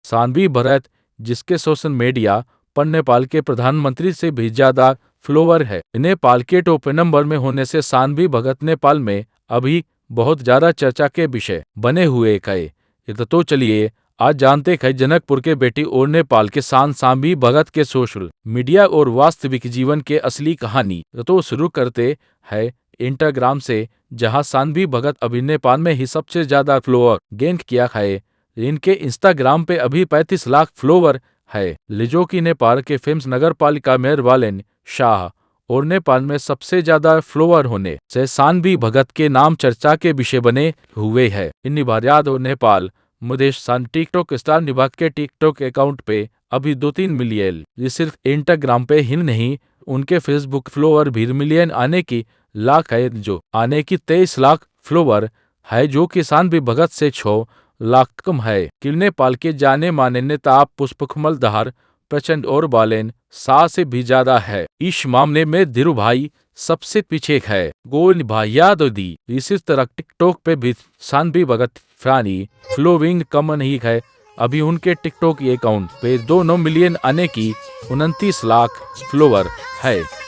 सानवी भगत, जिसके social media पर नेपाल के प्रधानमंत्री से भी ज्यादा फॉलोवर है। नेपाल के टॉप नंबर में होने से सानवी भगत नेपाल में अभी बहुत ज्यादा चर्चा के विषय बने हुए है। तो चलिए आज जानते हैं जनकपुर के बेटी और नेपाल के शान सानवी भगत के सोशल मीडिया और वास्तविक जीवन के असली कहानी। तो शुरू करते हैं इंस्टाग्राम से, जहां सानवी भगत अभी नेपाल में ही सबसे ज्यादा फॉलोअर गेन किया है। इनके इंस्टाग्राम पे अभी 35 लाख फॉलोवर है, जो कि नेपाल के फेमस नगर पालिका मेयर बालेन शाह और नेपाल में सबसे ज्यादा फॉलोवर होने से सानवी भगत के नाम चर्चा के विषय बने हुए हैं। निभार यादव नेपाल मधेश सान टिकटॉक स्टार निभा के टिकटॉक अकाउंट पे अभी 2-3 मिलियन, ये सिर्फ इंस्टाग्राम पे ही नहीं, उनके फेसबुक फॉलोवर भी मिलियन आने की लाख है, जो आने की 23 लाख फॉलोवर है, जो कि सानवी भगत से 6 लाख कम है। कि नेपाल के जाने माने नेता पुष्पकमल दाहाल प्रचंड और बालेन शाह से भी ज्यादा है। इस मामले में धीरूभाई सबसे पीछे है। गोविंद भाई यादव दी इसी तरह टिकटॉक पे भी सानवी भगत फैनी फॉलोइंग कम नहीं है। अभी उनके टिकटॉक अकाउंट पे 2 मिलियन आने की 29 लाख फॉलोवर है।